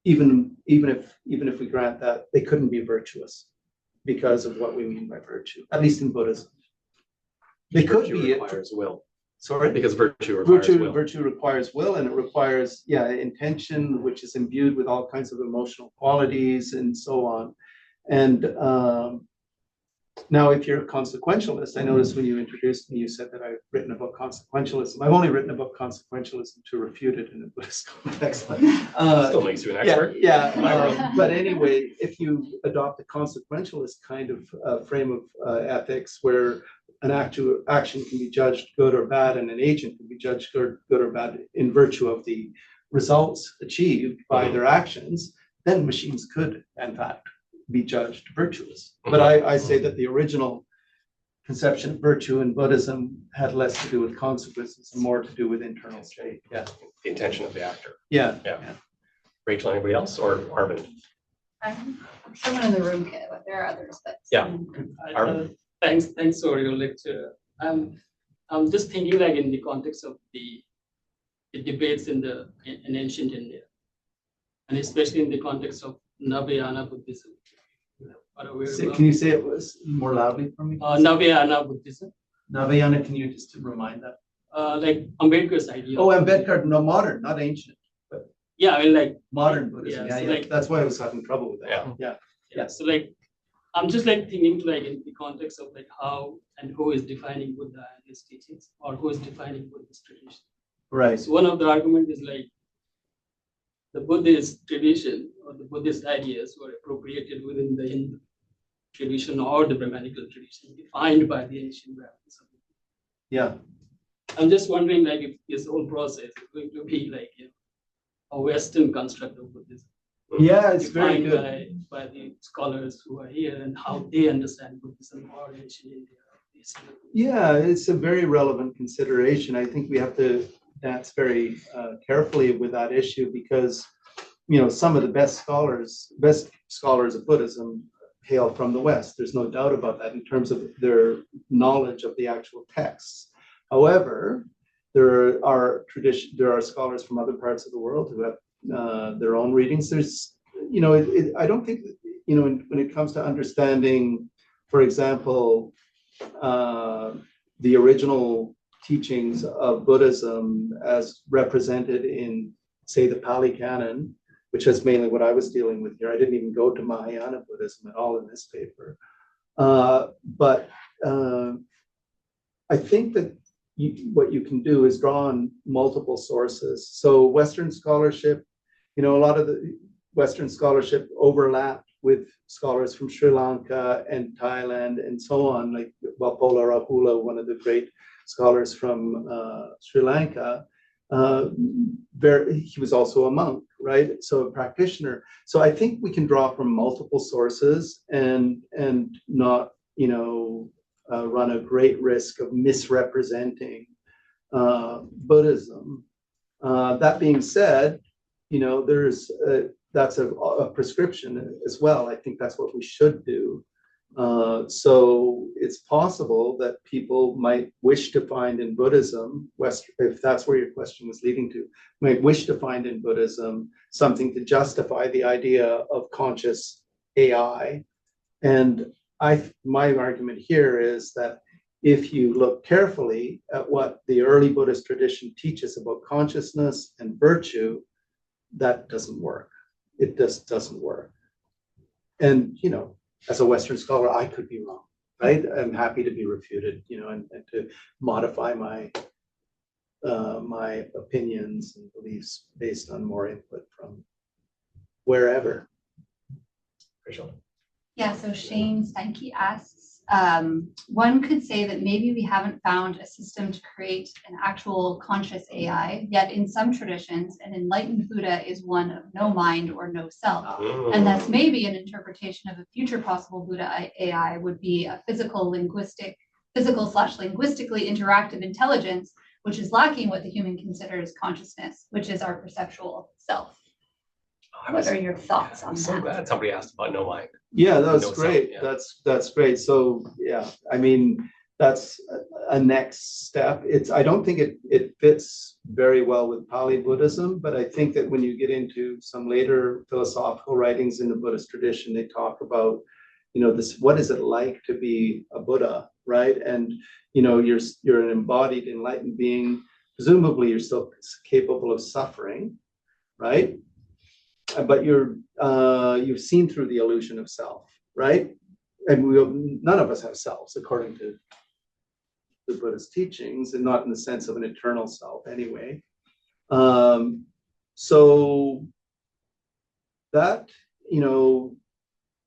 Even if we grant that, they couldn't be virtuous because of what we mean by virtue, at least in Buddhism. They could be. Requires will. Sorry? Because virtue requires will. Virtue requires will, and it requires, yeah, intention, which is imbued with all kinds of emotional qualities and so on. And now, if you're a consequentialist, I noticed when you introduced me, you said that I've written about consequentialism. I've only written about consequentialism to refute it in a Buddhist context. Still makes you an expert. But anyway, if you adopt a consequentialist kind of frame of ethics, where an action can be judged good or bad, and an agent can be judged good or bad in virtue of the results achieved by their actions, then machines could, in fact, be judged virtuous. But I say that the original conception of virtue in Buddhism had less to do with consequences and more to do with internal state. Yeah. The intention of the actor. Yeah. Rachel, anybody else, or Arvind? Someone in the room can, but there are others. But Yeah. Thanks for your lecture. I'm just thinking, like, in the context of the debates in ancient India, and especially in the context of Navayana Buddhism. Can you say it was more loudly for me? Navayana Buddhism. Navayana, can you just remind that? Like Ambedkar's idea. Oh, Ambedkar, no, modern, not ancient. But yeah, I mean, like modern Buddhism. Yeah, Yeah, so like, that's why I was having trouble with that. Yeah. So like, I'm just like thinking, like, in the context of like how and who is defining Buddha and his teachings, or who is defining Buddhist tradition. Right. So one of the arguments is like, the Buddhist tradition or the Buddhist ideas were appropriated within the Hindu tradition or the Brahmanical tradition defined by the ancient Brahmins. Yeah. I'm just wondering, like, if this whole process is going to be like, you know, a Western construct of Buddhism. Yeah, it's very good. By the scholars who are here, and how they understand Buddhism or ancient India. Yeah, it's a very relevant consideration. I think we have to dance very carefully with that issue, because, you know, some of the best scholars of Buddhism hail from the West. There's no doubt about that in terms of their knowledge of the actual texts. However, there are scholars from other parts of the world who have their own readings. There's, you know, I don't think, you know, when it comes to understanding, for example, the original teachings of Buddhism as represented in, say, the Pali Canon, which is mainly what I was dealing with here. I didn't even go to Mahayana Buddhism at all in this paper. But I think that what you can do is draw on multiple sources. So Western scholarship, you know, a lot of the Western scholarship overlapped with scholars from Sri Lanka and Thailand and so on, like Walpola Rahula, one of the great scholars from Sri Lanka. He was also a monk, right? So a practitioner. So I think we can draw from multiple sources and not, you know, run a great risk of misrepresenting Buddhism. That being said, you know, that's a prescription as well. I think that's what we should do. So it's possible that people might wish to find in Buddhism, if that's where your question was leading to, might wish to find in Buddhism something to justify the idea of conscious AI. And my argument here is that if you look carefully at what the early Buddhist tradition teaches about consciousness and virtue, that doesn't work. It just doesn't work. And, you know, as a Western scholar, I could be wrong, right? I'm happy to be refuted, you know, and to modify my my opinions and beliefs based on more input from wherever. Rachel? Yeah, so Shane Steinke asks, one could say that maybe we haven't found a system to create an actual conscious AI, yet in some traditions, an enlightened Buddha is one of no mind or no self. And thus maybe an interpretation of a future possible Buddha AI would be a physical/linguistically interactive intelligence, which is lacking what the human considers consciousness, which is our perceptual self. What are your thoughts on I'm so that? glad somebody asked about no mind. Yeah, that's No great. self, yeah. That's great. So yeah, I mean, that's a next step. I don't think it fits very well with Pali Buddhism, but I think that when you get into some later philosophical writings in the Buddhist tradition, they talk about, you know, this, what is it like to be a Buddha, right? And, you know, you're an embodied enlightened being. Presumably you're still capable of suffering, right? But you've seen through the illusion of self, right? And none of us have selves, according to the Buddhist teachings, and not in the sense of an eternal self anyway. So that, you know,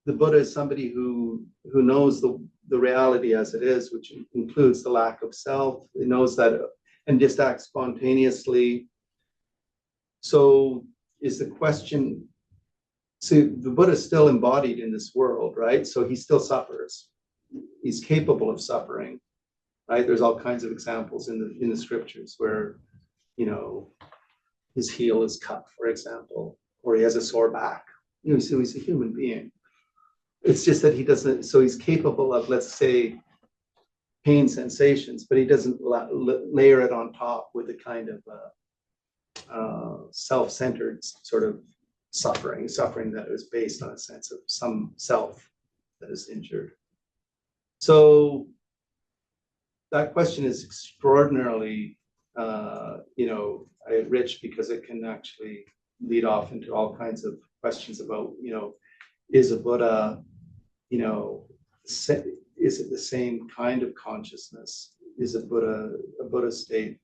the Buddha is somebody who knows the reality as it is, which includes the lack of self. He knows that and just acts spontaneously. So is the question, see, the Buddha is still embodied in this world, right? So he still suffers. He's capable of suffering, right? There's all kinds of examples in the scriptures where, you know, his heel is cut, for example, or he has a sore back. You know, so he's a human being. It's just that he doesn't, so he's capable of, let's say, pain sensations, but he doesn't layer it on top with a kind of self-centered sort of suffering that is based on a sense of some self that is injured. So that question is extraordinarily, you know, rich, because it can actually lead off into all kinds of questions about, you know, is a Buddha, you know, is it the same kind of consciousness? Is a Buddha state,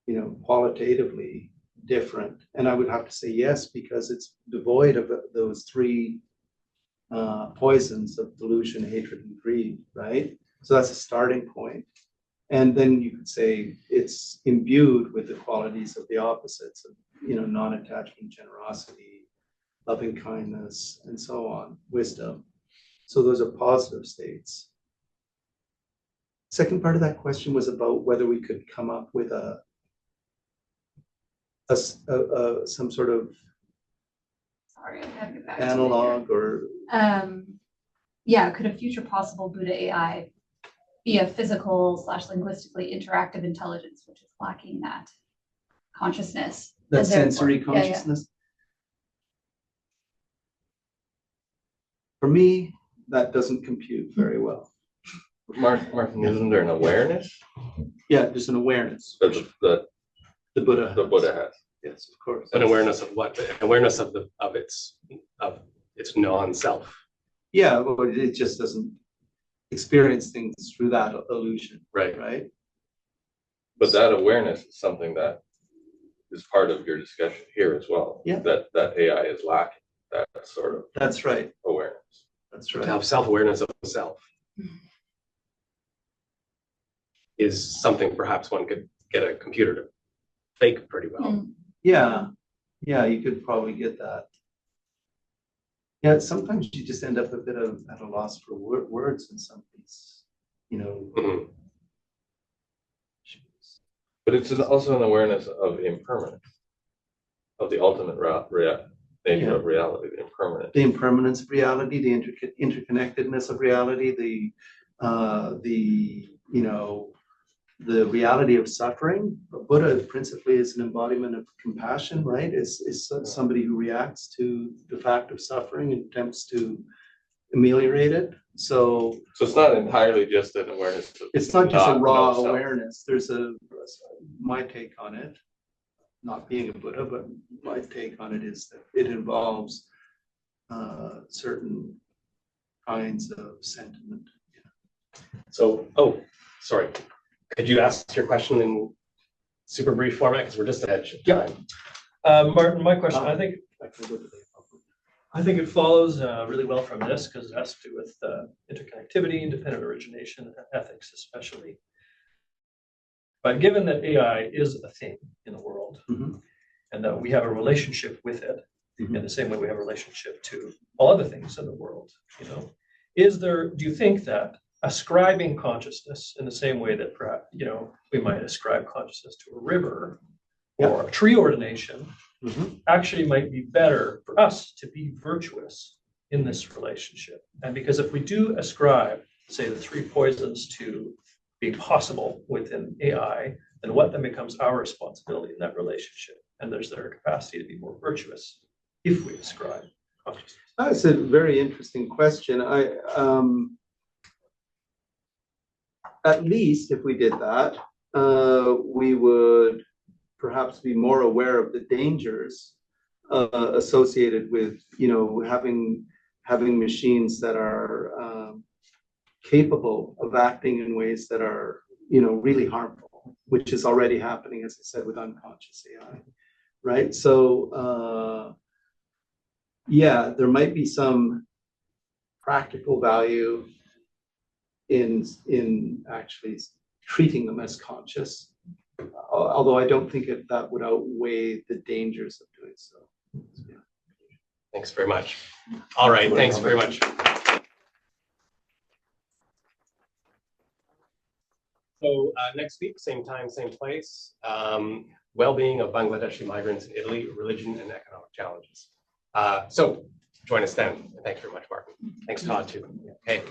you know, qualitatively different? And I would have to say yes, because it's devoid of those three poisons of delusion, hatred, and greed, right? So that's a starting point. And then you could say it's imbued with the qualities of the opposites of, you know, non-attachment, generosity, loving kindness, and so on, wisdom. So those are positive states. Second part of that question was about whether we could come up with some sort of Sorry, I have to get back to analog or yeah, could a future possible Buddha AI be a physical/linguistically interactive intelligence, which is lacking that consciousness? that And therefore- sensory yeah, consciousness? For me, that doesn't compute very well. Martin, isn't there an awareness Yeah, there's an awareness. that The Buddha. the Buddha has? Yes, of course. An awareness of what? Awareness of its non-self. Yeah, but it just doesn't experience things through that illusion, Right. right? But that awareness is something that is part of your discussion here as well. Yeah. That AI is lacking that sort of That's right. awareness. That's To right. have self-awareness of self is something perhaps one could get a computer to fake pretty well. Mm. Yeah, yeah, you could probably get that. Yeah, sometimes you just end up a bit at a loss for words in some of these, you know. Mhm. But it's also an awareness of impermanence, of the ultimate nature of reality, the impermanence. The impermanence of reality, the interconnectedness of reality, the you know, the reality of suffering. Buddha principally is an embodiment of compassion, right? Is somebody who reacts to the fact of suffering and attempts to ameliorate it. So it's not entirely just an awareness of it's not just a raw no self. awareness. There's my take on it, not being a Buddha, but my take on it is that it involves certain kinds of sentiment. So, oh, sorry. Could you ask your question in super brief format because we're just ahead of time? Martin, my question, I think it follows really well from this because it has to do with interconnectivity, independent origination, and ethics especially. But given that AI is a thing in the world, and that we have a relationship with it, in the same way we have a relationship to all other things in the world, do you think that ascribing consciousness in the same way that perhaps, we might ascribe consciousness to a river or a tree ordination, actually might be better for us to be virtuous in this relationship? And because if we do ascribe, say, the three poisons to be possible within AI, then what then becomes our responsibility in that relationship? And there's their capacity to be more virtuous if we ascribe consciousness. That's a very interesting question. At least if we did that, we would perhaps be more aware of the dangers associated with, having machines that are capable of acting in ways that are, really harmful, which is already happening, as I said, with unconscious AI, right? So, there might be some practical value in actually treating them as conscious, although I don't think that would outweigh the dangers of doing so. Yeah. Thanks very much. All right, thanks very much. So next week, same time, same place. Well-being of Bangladeshi migrants in Italy, religion and economic challenges. So join us then. Thanks very much, Martin. Thanks, Todd, too. Okay.